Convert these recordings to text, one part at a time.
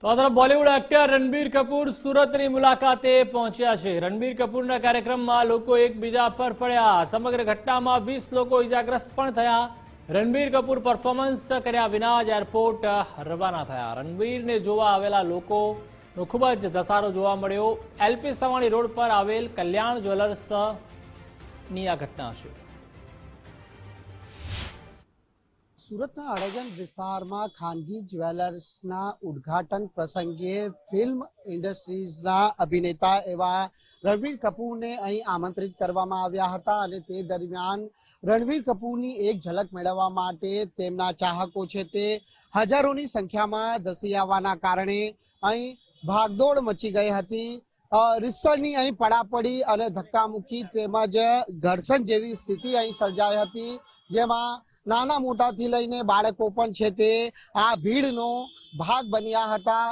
તો આ તરફ બોલિવૂડ એક્ટર રણબીર કપૂર સુરતની મુલાકાતે પહોંચ્યા છે। રણબીર કપૂરના કાર્યક્રમમાં લોકો એકબીજા પર પડ્યા। સમગ્ર ઘટનામાં 20 લોકો ઇજાગ્રસ્ત પણ થયા। રણબીર કપૂર પરફોર્મન્સ કર્યા વિના જ એરપોર્ટ રવાના થયા। રણબીરને જોવા આવેલા લોકોનો ખૂબ જ ધસારો જોવા મળ્યો। એલપી સવાણી રોડ પર આવેલ કલ્યાણ જ્વેલર્સની આ ઘટના છે। સુરતના અડાજણ વિસ્તારમાં ખાનગી જ્વેલર્સના ઉદ્ઘાટન પ્રસંગે ફિલ્મ ઇન્ડસ્ટ્રીઝના અભિનેતા એવા રણબીર કપૂરને અહીં આમંત્રિત કરવામાં આવ્યા હતા અને તે દરમિયાન રણબીર કપૂરની એક ઝલક મેળવવા માટે તેમના ચાહકો છે તે હજારોની સંખ્યામાં ધસી આવવાના કારણે અહીં ભાગદોડ મચી ગઈ હતી। રીતસરની અહીં પડાપડી અને ધક્કામુક્કી તેમજ ઘર્ષણ જેવી સ્થિતિ અહીં સર્જાઈ હતી, જેમાં નાના મોટાથી લઈને બાળકો પણ છે તે આ ભીડનો ભાગ બન્યા હતા।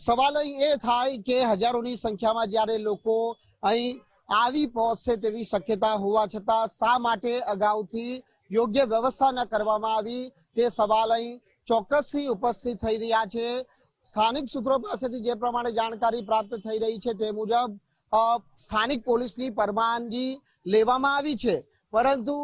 સવાલ અહીં એ થાય કે હજારોની સંખ્યામાં જ્યારે લોકો અહીં આવી પહોંચશે તેવી શક્યતા હોવા છતાં શા માટે અગાઉથી યોગ્ય વ્યવસ્થા ન કરવામાં આવી તે સવાલ અહીં ચોક્કસથી ઉપસ્થિત થઈ રહ્યા છે। સ્થાનિક સૂત્રો પાસેથી જે પ્રમાણે જાણકારી પ્રાપ્ત થઈ રહી છે તે મુજબ સ્થાનિક પોલીસની પરવાનગી લેવામાં આવી છે, પરંતુ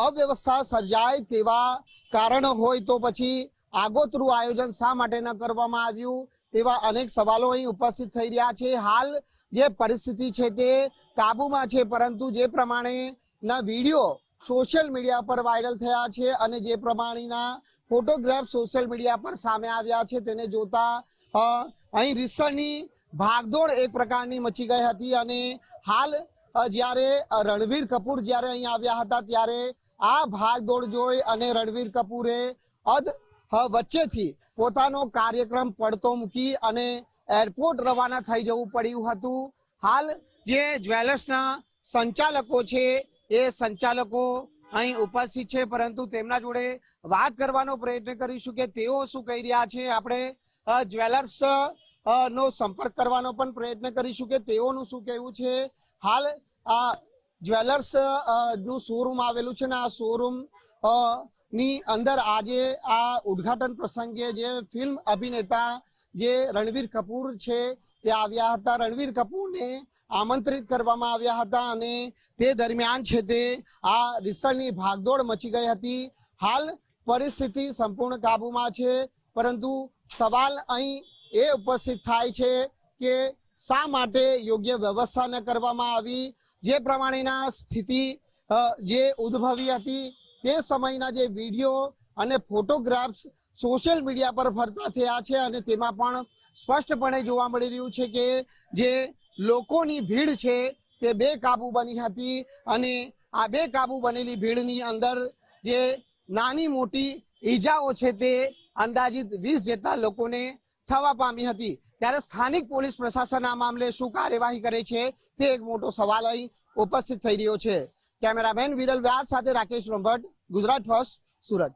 અવ્યવસ્થા સર્જાય તેવા કારણ હોય તો પછી આગોતરું આયોજન શા માટે ન કરવામાં આવ્યું તેવા અનેક સવાલો અહીં ઉપસ્થિત થઈ રહ્યા છે। હાલ જે પરિસ્થિતિ છે તે કાબુમાં છે, પરંતુ જે પ્રમાણેના વિડીયો સોશિયલ મીડિયા પર વાયરલ થયા છે અને જે પ્રમાણેના ફોટોગ્રાફ સોશિયલ મીડિયા પર સામે આવ્યા છે તેને જોતા અહીં રીતસરની ભાગદોડ એક પ્રકારની મચી ગઈ હતી અને હાલ જ્યારે રણબીર કપૂર જ્યારે અહીં આવ્યા હતા ત્યારે આ ભાગદોડ જોઈ અને રણબીર કપૂરે વચ્ચેથી પોતાનો કાર્યક્રમ પડતો મૂકી અને એરપોર્ટ રવાના થઈ જવું પડ્યું હતું। હાલ જે જ્વેલર્સના સંચાલકો છે એ સંચાલકો અહીં ઉપસ્થિત છે, પરંતુ તેમના જોડે વાત કરવાનો પ્રયત્ન કરીશું કે તેઓ શું કહી રહ્યા છે। આપણે જ્વેલર્સ નો સંપર્ક કરવાનો પણ પ્રયત્ન કરીશું કે તેઓનું શું કહેવું છે। હાલ આ જ્વેલર્સ નું શોરૂમ આવેલું છે ને આ શોરૂમ ની અંદર આજે આ ઉદ્ઘાટન પ્રસંગે જે ફિલ્મ અભિનેતા જે રણબીર કપૂર છે તે આવ્યા હતા। રણબીર કપૂરને આમંત્રિત કરવામાં આવ્યા હતા અને તે દરમિયાન છે તે આ રીતસરની ભાગદોડ મચી ગઈ હતી। હાલ પરિસ્થિતિ સંપૂર્ણ કાબુમાં છે, પરંતુ સવાલ અહીં એ ઉપસ્થિત થાય છે કે શા માટે યોગ્ય વ્યવસ્થા ન કરવામાં આવી। જે પ્રમાણેના સ્થિતિ જે ઉદ્ભવી હતી તે સમયના જે વિડીયો અને ફોટોગ્રાફ્સ સોશિયલ મીડિયા પર ફરતા થયા છે અને તેમાં પણ સ્પષ્ટપણે જોવા મળી રહ્યું છે કે જે લોકોની ભીડ છે તે બેકાબુ બની હતી અને આ બેકાબુ બનેલી ભીડની અંદર જે નાની મોટી ઈજાઓ છે તે અંદાજિત 20 જેટલા લોકોને થવા પામી હતી। ત્યારે સ્થાનિક પોલીસ પ્રશાસન આ મામલે શું કાર્યવાહી કરે છે તે એક મોટો સવાલ અહીં ઉપસ્થિત થઈ રહ્યો છે। કેમેરામેન વિરલ વ્યાસ સાથે રાકેશ બ્રહ્મભટ્ટ, ગુજરાત ફર્સ્ટ, સુરત।